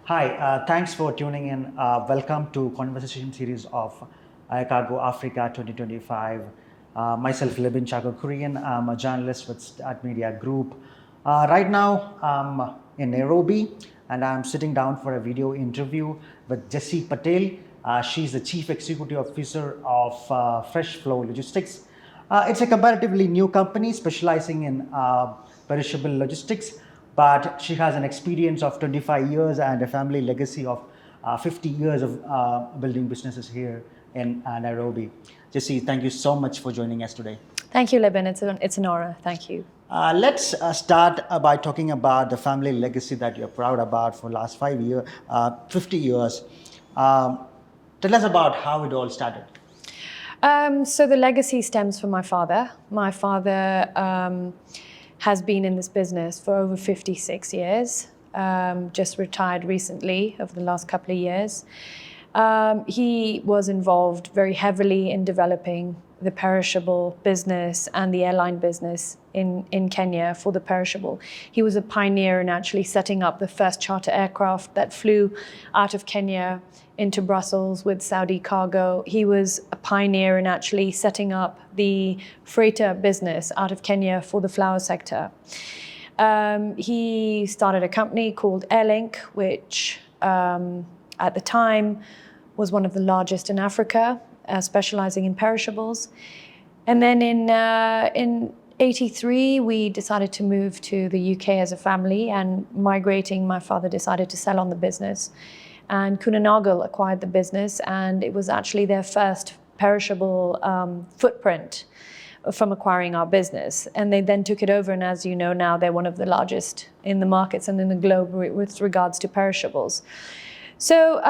Hi, thanks for tuning in. Welcome to conversation series of Chicago Africa 2025. Myself, Libin Chacko Kurian. I'm a journalist with Start Media Group. Right now, I'm in Nairobi, and I'm sitting down for a video interview with Jessie Patel. She's the Chief Executive Officer of Fresh Flow Logistics. It's a comparatively new company specializing in perishable logistics, but she has an experience of 25 years and a family legacy of 50 years of building businesses here in Nairobi. Jessie, thank you so much for joining us today. Thank you, Libin. It's an honor. Thank you. Let's start by talking about the family legacy that you're proud about for the last 50 years. Tell us about how it all started. So the legacy stems from my father. My father has been in this business for over 56 years, just retired recently over the last couple of years. He was involved very heavily in developing the perishable business and the airline business in Kenya for the perishable. He was a pioneer in actually setting up the first charter aircraft that flew out of Kenya into Brussels with Saudi cargo. He was a pioneer in actually setting up the freighter business out of Kenya for the flower sector. He started a company called Airlink, which at the time was one of the largest in Africa, specializing in perishables. And then in 83, we decided to move to the UK as a family, and migrating, my father decided to sell on the business. And Kuehne+Nagel acquired the business, and it was actually their first perishable footprint from acquiring our business. And they then took it over, and as you know now, they're one of the largest in the markets and in the globe with regards to perishables. So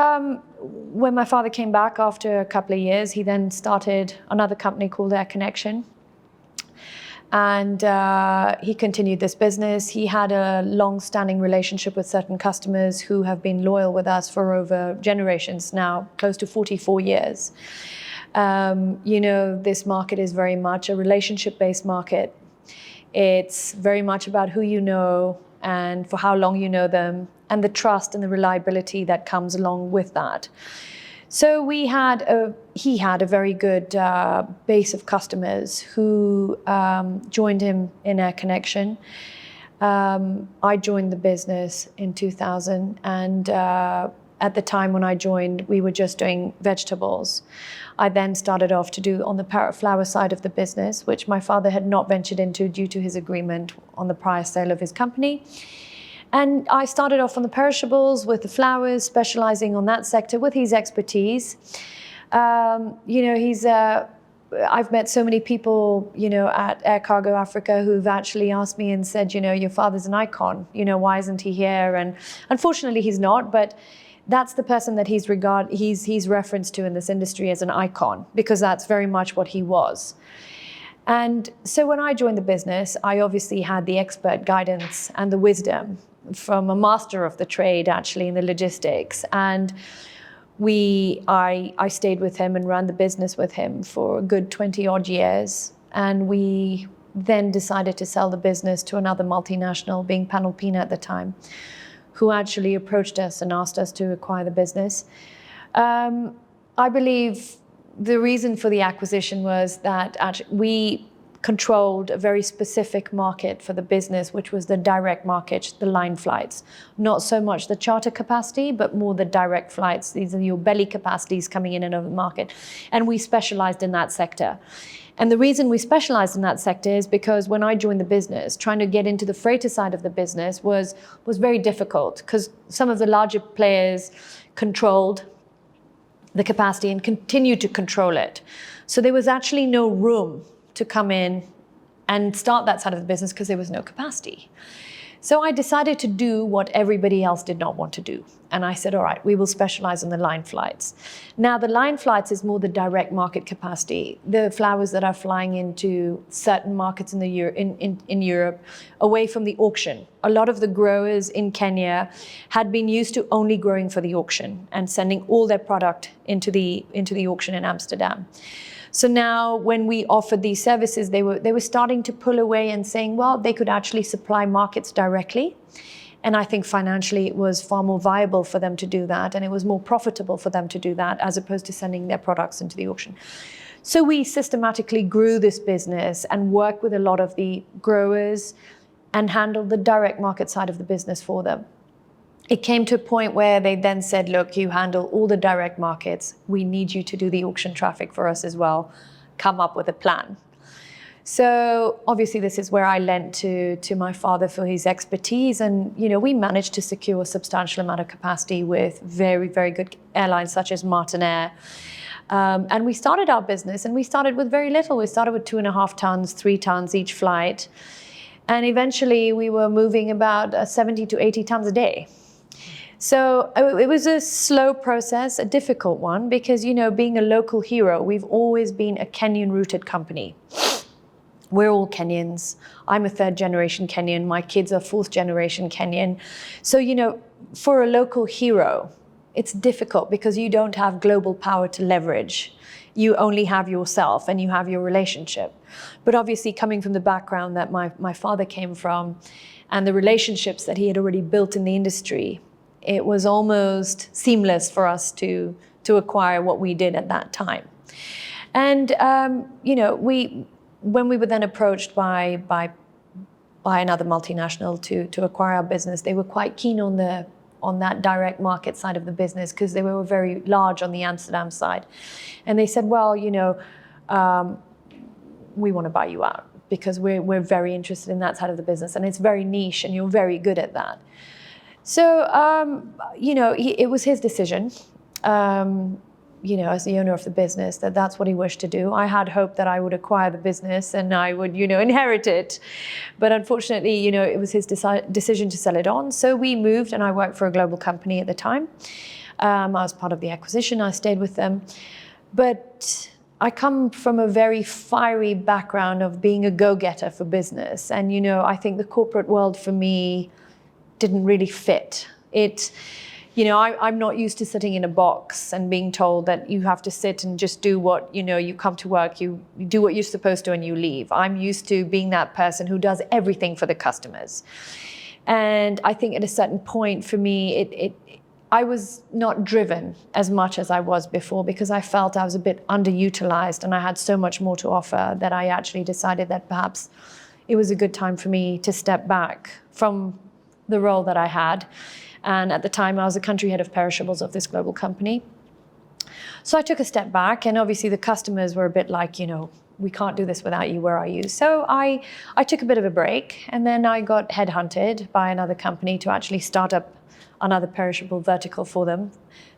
when my father came back after a couple of years, he then started another company called Air Connection. And he continued this business. He had a long-standing relationship with certain customers who have been loyal with us for over generations now, close to 44 years. This market is very much a relationship-based market. It's very much about who you know and for how long you know them, and the trust and the reliability that comes along with that. So he had a very good base of customers who joined him in Air Connection. I joined the business in 2000, and at the time when I joined, we were just doing vegetables. I then started off to do on the parrot flower side of the business, which my father had not ventured into due to his agreement on the prior sale of his company. And I started off on the perishables with the flowers, specializing on that sector with his expertise. I've met so many people, at Air Cargo Africa who've actually asked me and said, your father's an icon. Why isn't he here? And unfortunately, he's not. But that's the person that he's referenced to in this industry as an icon, because that's very much what he was. And so when I joined the business, I obviously had the expert guidance and the wisdom from a master of the trade, actually, in the logistics. And I stayed with him and ran the business with him for a good 20-odd years. And we then decided to sell the business to another multinational, being Panalpina at the time, who actually approached us and asked us to acquire the business. I believe the reason for the acquisition was that we controlled a very specific market for the business, which was the direct market, the line flights. Not so much the charter capacity, but more the direct flights. These are your belly capacities coming in and over the market. And we specialized in that sector. And the reason we specialized in that sector is because when I joined the business, trying to get into the freighter side of the business was very difficult, because some of the larger players controlled the capacity and continued to control it. So there was actually no room to come in and start that side of the business because there was no capacity. So I decided to do what everybody else did not want to do. And I said, all right, we will specialize in the line flights. Now, the line flights is more the direct market capacity, the flowers that are flying into certain markets in Europe, away from the auction. A lot of the growers in Kenya had been used to only growing for the auction and sending all their product into the auction in Amsterdam. So now when we offered these services, they were starting to pull away and saying, well, they could actually supply markets directly And I think financially it was far more viable for them to do that, and it was more profitable for them to do that as opposed to sending their products into the auction. So we systematically grew this business and worked with a lot of the growers and handled the direct market side of the business for them. It came to a point where they then said, look, you handle all the direct markets. We need you to do the auction traffic for us as well. Come up with a plan. So obviously this is where I lent to my father for his expertise. And, we managed to secure a substantial amount of capacity with very, very good airlines such as Martin Air. And we started our business, and we started with very little. We started with 2.5 tons, 3 tons each flight. And eventually we were moving about 70 to 80 tons a day. So it was a slow process, a difficult one, because, being a local hero, we've always been a Kenyan-rooted company. We're all Kenyans. I'm a 3rd generation Kenyan. My kids are 4th generation Kenyan. So, for a local hero, it's difficult because you don't have global power to leverage. You only have yourself and you have your relationship. But obviously coming from the background that my father came from and the relationships that he had already built in the industry, it was almost seamless for us to acquire what we did at that time. And, when we were then approached by another multinational to acquire our business, they were quite keen on that direct market side of the business because they were very large on the Amsterdam side. And they said, well, we want to buy you out because we're very interested in that side of the business, and it's very niche and you're very good at that. So, it was his decision, as the owner of the business, that's what he wished to do. I had hoped that I would acquire the business and I would, inherit it. But unfortunately, it was his decision to sell it on. So we moved, and I worked for a global company at the time. I was part of the acquisition. I stayed with them. But I come from a very fiery background of being a go-getter for business. And, I think the corporate world for me didn't really fit. I'm not used to sitting in a box and being told that you have to sit and just do what, you come to work, you do what you're supposed to and you leave. I'm used to being that person who does everything for the customers. And I think at a certain point for me, I was not driven as much as I was before because I felt I was a bit underutilized and I had so much more to offer that I actually decided that perhaps it was a good time for me to step back from the role that I had. And at the time, I was the country head of perishables of this global company. So I took a step back, and obviously the customers were a bit like, we can't do this without you, where are you? So I took a bit of a break, and then I got headhunted by another company to actually start up another perishable vertical for them.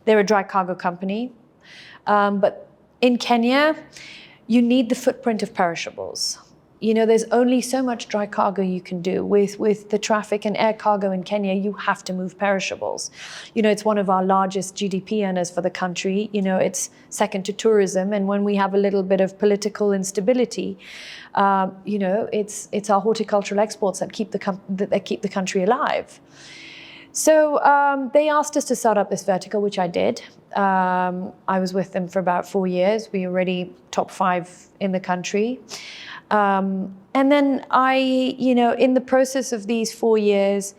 They're a dry cargo company. But in Kenya, you need the footprint of perishables. There's only so much dry cargo you can do. With the traffic and air cargo in Kenya, you have to move perishables. It's one of our largest GDP earners for the country. It's second to tourism. And when we have a little bit of political instability, it's our horticultural exports that keep the country alive. So they asked us to start up this vertical, which I did. I was with them for about 4 years. We were already top 5 in the country. And then in the process of these 4 years,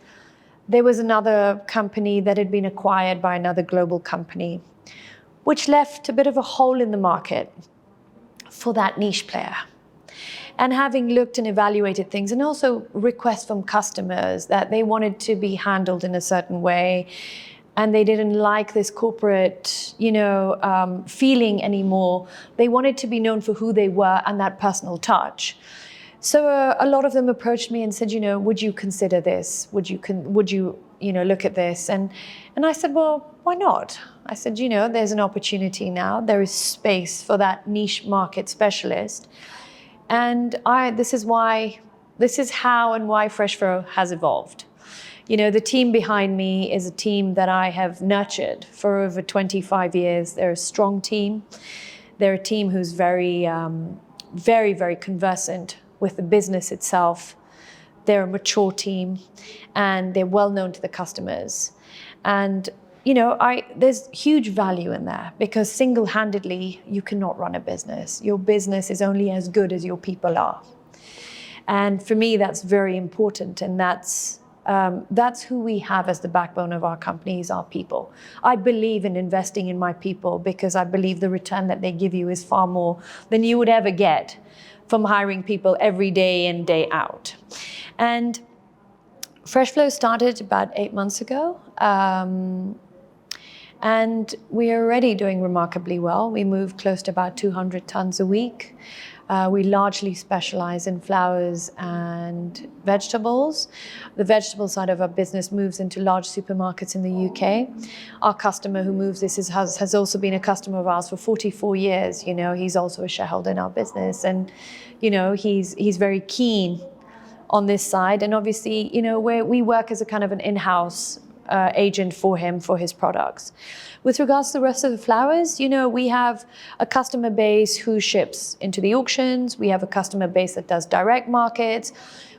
there was another company that had been acquired by another global company, which left a bit of a hole in the market for that niche player. And having looked and evaluated things, and also requests from customers that they wanted to be handled in a certain way, and they didn't like this corporate, feeling anymore. They wanted to be known for who they were and that personal touch. So a lot of them approached me and said, would you consider this? Would you look at this? And I said, well, why not? I said, there's an opportunity now. There is space for that niche market specialist. And this is how and why Freshfro has evolved. The team behind me is a team that I have nurtured for over 25 years. They're a strong team. They're a team who's very, very, very conversant with the business itself. They're a mature team, and they're well known to the customers. And, there's huge value in there because single-handedly, you cannot run a business. Your business is only as good as your people are. And for me, that's very important. And that's That's who we have as the backbone of our company, is our people. I believe in investing in my people because I believe the return that they give you is far more than you would ever get from hiring people every day in, day out. And Freshflow started about 8 months ago. And we are already doing remarkably well. We move close to about 200 tons a week. We largely specialize in flowers and vegetables. The vegetable side of our business moves into large supermarkets in the UK. Our customer who moves this has also been a customer of ours for 44 years. You know, he's also a shareholder in our business, and you know, he's very keen on this side. And obviously, you know, we work as a kind of an in-house agent for him, for his products. With regards to the rest of the flowers, you know, we have a customer base who ships into the auctions. We have a customer base that does direct markets.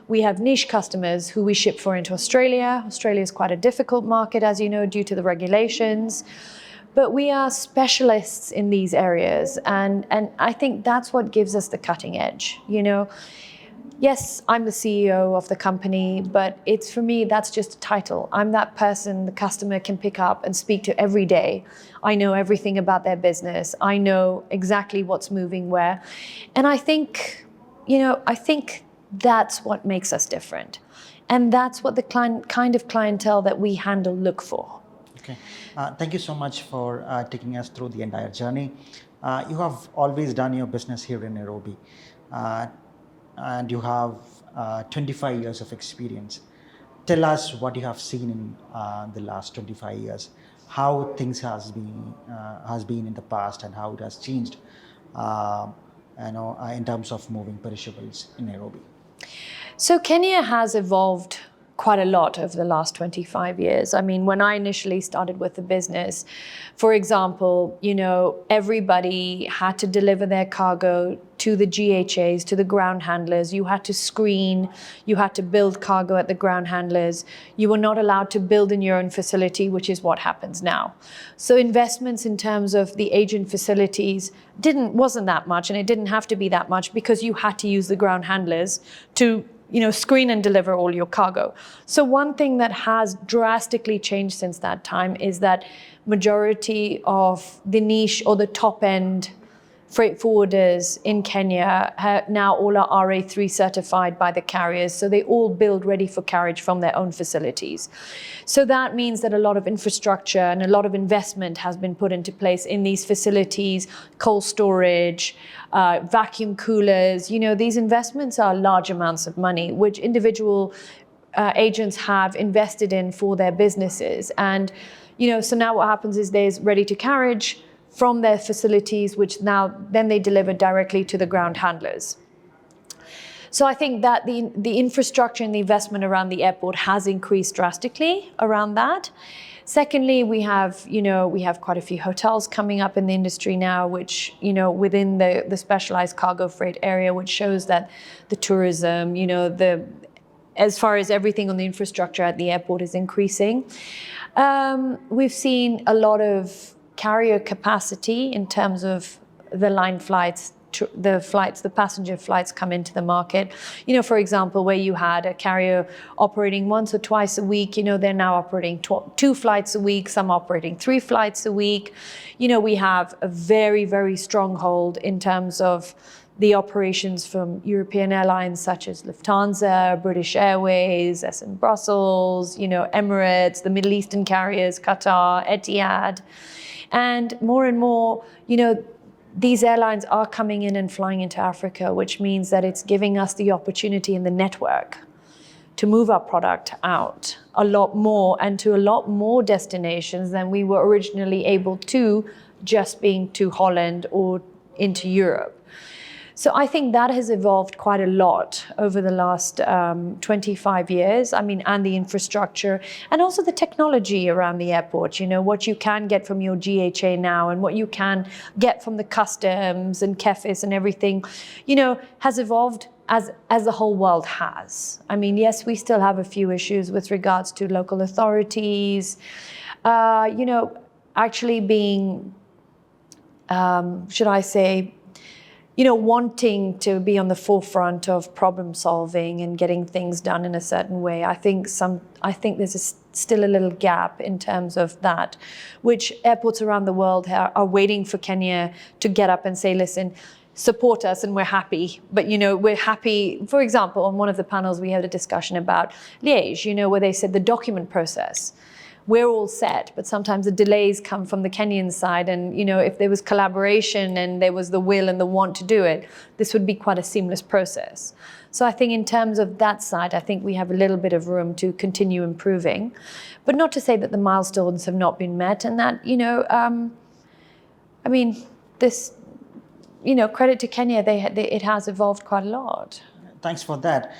We have niche customers who we ship for into Australia. Australia is quite a difficult market, as you know, due to the regulations. But we are specialists in these areas. And I think that's what gives us the cutting edge, you know. Yes, I'm the CEO of the company, but it's, for me, that's just a title. I'm that person the customer can pick up and speak to every day. I know everything about their business. I know exactly what's moving where. And I think, you know, that's what makes us different. And that's what the kind of clientele that we handle look for. Okay. Thank you so much for taking us through the entire journey. You have always done your business here in Nairobi. And you have 25 years of experience. Tell us what you have seen in the last 25 years, how things has been in the past and how it has changed, in terms of moving perishables in Nairobi. So Kenya has evolved quite a lot over the last 25 years. I mean, when I initially started with the business, for example, you know, everybody had to deliver their cargo to the GHAs, to the ground handlers. You had to screen, you had to build cargo at the ground handlers. You were not allowed to build in your own facility, which is what happens now. So investments in terms of the agent facilities wasn't that much, and it didn't have to be that much because you had to use the ground handlers to, you know, screen and deliver all your cargo. So one thing that has drastically changed since that time is that majority of the niche or the top end freight forwarders in Kenya now all are RA3 certified by the carriers. So they all build ready for carriage from their own facilities. So that means that a lot of infrastructure and a lot of investment has been put into place in these facilities, cold storage, vacuum coolers. You know, these investments are large amounts of money, which individual agents have invested in for their businesses. And, you know, so now what happens is there's ready to carriage from their facilities, which then they deliver directly to the ground handlers. So I think that the infrastructure and the investment around the airport has increased drastically around that. Secondly, we have quite a few hotels coming up in the industry now, which, you know, within the specialized cargo freight area, which shows that the tourism, you know, as far as everything on the infrastructure at the airport is increasing. We've seen a lot of carrier capacity in terms of the line flights, the passenger flights come into the market. You know, for example, where you had a carrier operating once or twice a week, you know, they're now operating 2 flights a week, some operating 3 flights a week. You know, we have a very, very strong hold in terms of the operations from European airlines such as Lufthansa, British Airways, SN Brussels, you know, Emirates, the Middle Eastern carriers, Qatar, Etihad. And more, you know, these airlines are coming in and flying into Africa, which means that it's giving us the opportunity in the network to move our product out a lot more and to a lot more destinations than we were originally able to, just being to Holland or into Europe. So I think that has evolved quite a lot over the last 25 years. I mean, and the infrastructure and also the technology around the airport, you know, what you can get from your GHA now and what you can get from the customs and KEFIS and everything, you know, has evolved as the whole world has. I mean, yes, we still have a few issues with regards to local authorities, you know, actually being, should I say, wanting to be on the forefront of problem solving and getting things done in a certain way. I think there's still a little gap in terms of that, which airports around the world are waiting for Kenya to get up and say, listen, support us and we're happy. But, we're happy. For example, on one of the panels, we had a discussion about Liège, where they said the document process. We're all set, but sometimes the delays come from the Kenyan side. And, if there was collaboration and there was the will and the want to do it, this would be quite a seamless process. So I think in terms of that side, I think we have a little bit of room to continue improving, but not to say that the milestones have not been met and that, credit to Kenya, it has evolved quite a lot. Thanks for that.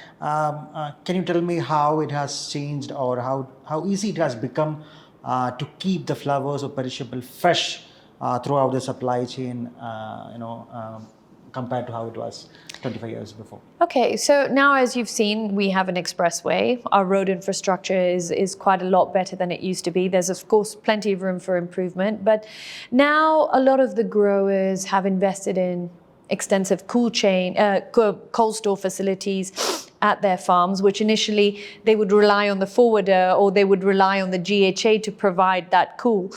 Can you tell me how it has changed or how easy it has become to keep the flowers or perishable fresh throughout the supply chain, compared to how it was 25 years before? Okay, so now as you've seen, we have an expressway. Our road infrastructure is quite a lot better than it used to be. There's, of course, plenty of room for improvement, but now a lot of the growers have invested in extensive cold store facilities at their farms, which initially they would rely on the forwarder or they would rely on the GHA to provide that cool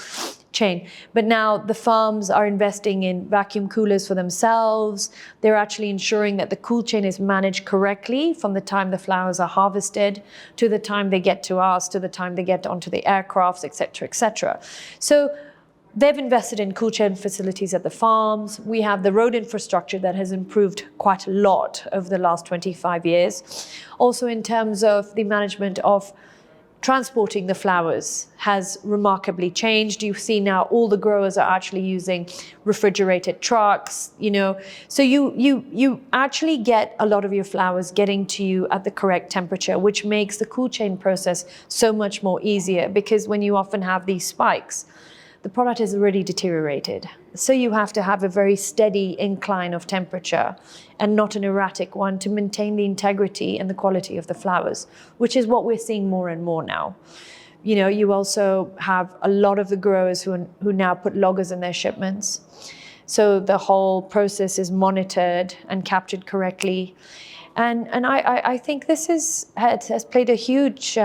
chain. But now the farms are investing in vacuum coolers for themselves. They're actually ensuring that the cool chain is managed correctly from the time the flowers are harvested to the time they get to us, to the time they get onto the aircrafts, etc., etc. So they've invested in cool chain facilities at the farms. We have the road infrastructure that has improved quite a lot over the last 25 years. Also in terms of the management of transporting the flowers has remarkably changed. You see now all the growers are actually using refrigerated trucks, So you actually get a lot of your flowers getting to you at the correct temperature, which makes the cool chain process so much more easier, because when you often have these spikes, the product is already deteriorated. So you have to have a very steady incline of temperature and not an erratic one to maintain the integrity and the quality of the flowers, which is what we're seeing more and more now. You also have a lot of the growers who now put loggers in their shipments. So the whole process is monitored and captured correctly. And I think this has played a huge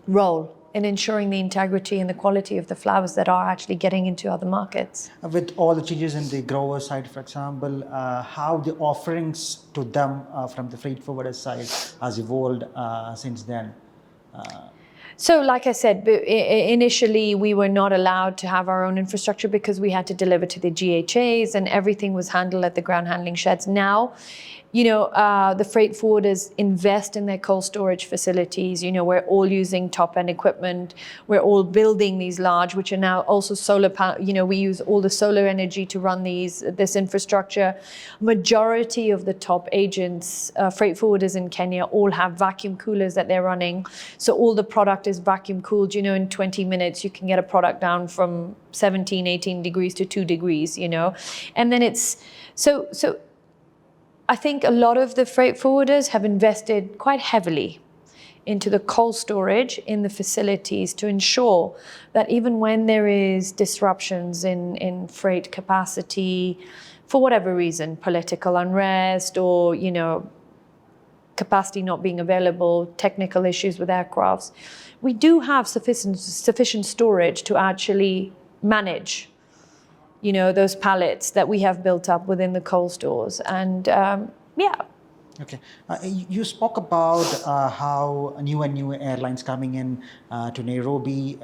role in ensuring the integrity and the quality of the flowers that are actually getting into other markets. With all the changes in the grower side, for example, how the offerings to them from the freight forwarder side has evolved since then? So like I said, initially we were not allowed to have our own infrastructure because we had to deliver to the GHAs and everything was handled at the ground handling sheds. Now, the freight forwarders invest in their cold storage facilities. We're all using top-end equipment. We're all building these large, which are now also solar panel. We use all the solar energy to run this infrastructure. Majority of the top agents, freight forwarders in Kenya, all have vacuum coolers that they're running. So all the product is vacuum cooled. In 20 minutes, you can get a product down from 17, 18 degrees to 2 degrees, And then it's, so I think a lot of the freight forwarders have invested quite heavily into the cold storage in the facilities to ensure that even when there is disruptions in freight capacity, for whatever reason, political unrest or, capacity not being available, technical issues with aircrafts, we do have sufficient storage to actually manage those pallets that we have built up within the cold stores. And Okay. You spoke about how new airlines coming in to Nairobi,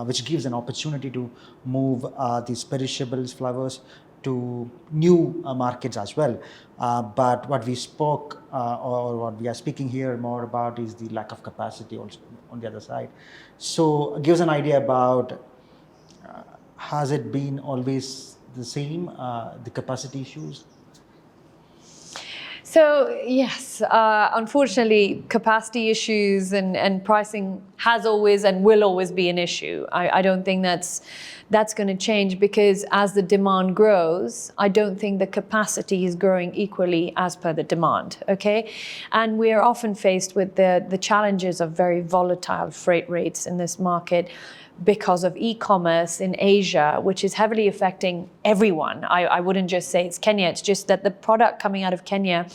which gives an opportunity to move these perishables, flowers, to new markets as well. But what we spoke or what we are speaking here more about is the lack of capacity also on the other side. So give us an idea about, has it been always the same, the capacity issues? So yes, unfortunately, capacity issues and pricing has always and will always be an issue. I don't think that's going to change, because as the demand grows, I don't think the capacity is growing equally as per the demand, okay? And we are often faced with the challenges of very volatile freight rates in this market because of e-commerce in Asia, which is heavily affecting everyone. I wouldn't just say it's Kenya, it's just that the product coming out of Kenya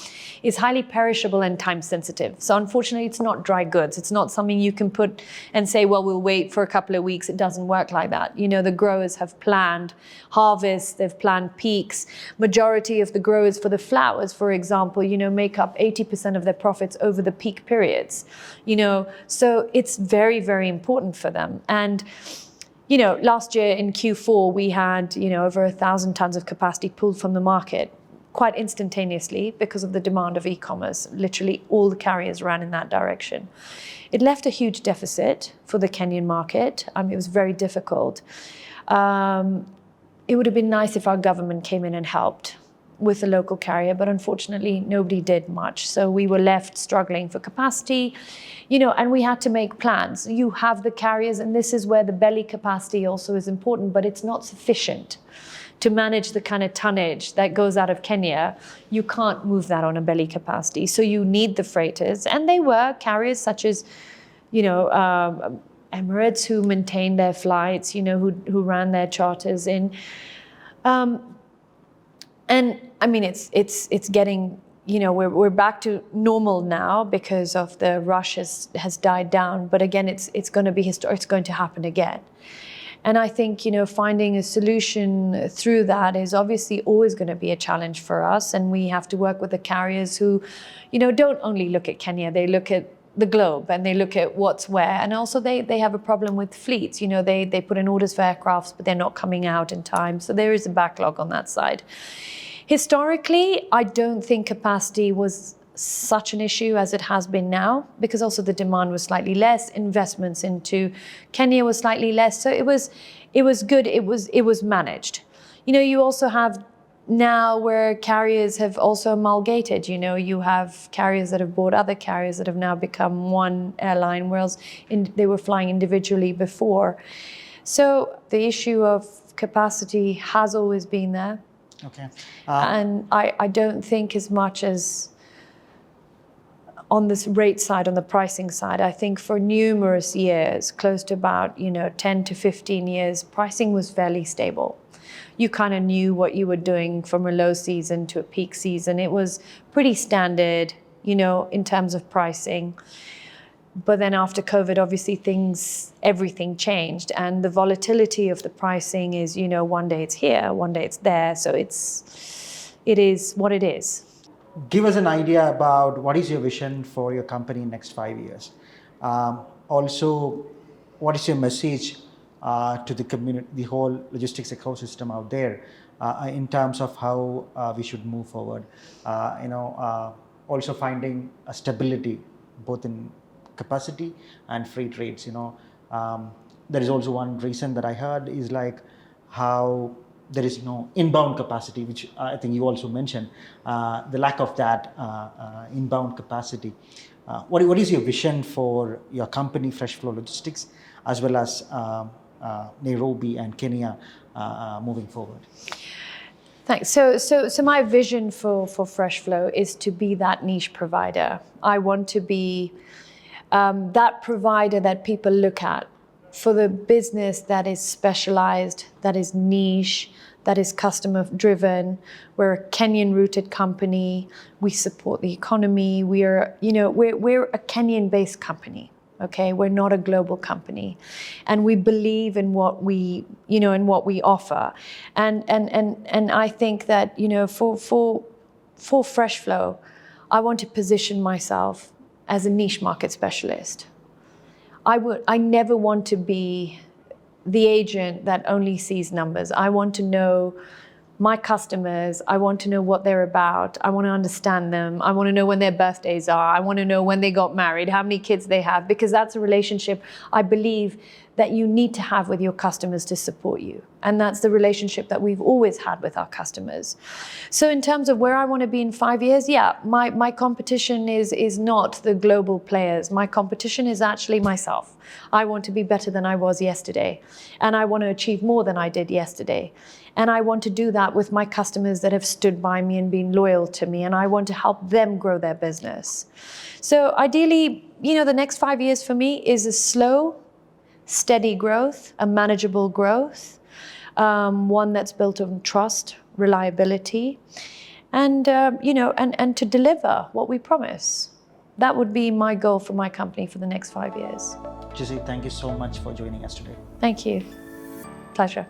is highly perishable and time sensitive. So unfortunately, it's not dry goods. It's not something you can put and say, well, we'll wait for a couple of weeks. It doesn't work like that. You know, the growers have planned harvests, they've planned peaks. Majority of the growers for the flowers, for example, you know, make up 80% of their profits over the peak periods, you know, so it's very, very important for them. And you know, last year in Q4, we had, you know, over 1,000 tons of capacity pulled from the market quite instantaneously because of the demand of e-commerce. Literally all the carriers ran in that direction. It left a huge deficit for the Kenyan market. It was very difficult. It would have been nice if our government came in and helped with the local carrier, but unfortunately nobody did much. So we were left struggling for capacity, you know, and we had to make plans. You have the carriers, and this is where the belly capacity also is important, but it's not sufficient to manage the kind of tonnage that goes out of Kenya. You can't move that on a belly capacity. So you need the freighters, and they were carriers such as, you know, Emirates, who maintained their flights, you know, who ran their charters in. And I mean, it's getting, you know, we're back to normal now because of the rush has died down. But again, it's going to be it's going to happen again. And I think, you know, finding a solution through that is obviously always going to be a challenge for us. And we have to work with the carriers who, you know, don't only look at Kenya, they look at the globe, and they look at what's where. And also they have a problem with fleets. You know, they put in orders for aircrafts, but they're not coming out in time. So there is a backlog on that side. Historically, I don't think capacity was such an issue as it has been now, because also the demand was slightly less, investments into Kenya was slightly less. So it was good, it was managed. You know, you also have now where carriers have also amalgamated. You know, you have carriers that have bought other carriers that have now become one airline, whereas they were flying individually before. So the issue of capacity has always been there. Okay. And I don't think as much as on this rate side, on the pricing side, I think for numerous years, close to about, you know, 10 to 15 years, pricing was fairly stable. You kind of knew what you were doing from a low season to a peak season. It was pretty standard, you know, in terms of pricing. But then after COVID, obviously everything changed. And the volatility of the pricing is, you know, one day it's here, one day it's there. So it is what it is. Give us an idea about what is your vision for your company in the next 5 years. Also, what is your message to the community, the whole logistics ecosystem out there, in terms of how we should move forward? Also finding a stability both in capacity and freight rates. You know, there is also one reason that I heard is like how there is no inbound capacity, which I think you also mentioned, the lack of that inbound capacity. What is your vision for your company, Fresh Flow Logistics, as well as Nairobi and Kenya moving forward? Thanks. So my vision for Fresh Flow is to be that niche provider. I want to be that provider that people look at for the business that is specialized, that is niche, that is customer driven. We're a Kenyan rooted company. We support the economy. We're a Kenyan based company. Okay, we're not a global company, and we believe in what we offer, and I think that, you know, for Fresh Flow, I want to position myself as a niche market specialist. I never want to be the agent that only sees numbers. I want to know my customers, I want to know what they're about. I want to understand them. I want to know when their birthdays are. I want to know when they got married, how many kids they have, because that's a relationship I believe that you need to have with your customers to support you. And that's the relationship that we've always had with our customers. So in terms of where I want to be in 5 years, yeah, my competition is not the global players. My competition is actually myself. I want to be better than I was yesterday. And I want to achieve more than I did yesterday. And I want to do that with my customers that have stood by me and been loyal to me. And I want to help them grow their business. So ideally, the next 5 years for me is a slow, steady growth, a manageable growth, one that's built on trust, reliability, and and to deliver what we promise. That would be my goal for my company for the next 5 years. Jessie, thank you so much for joining us today. Thank you. Pleasure.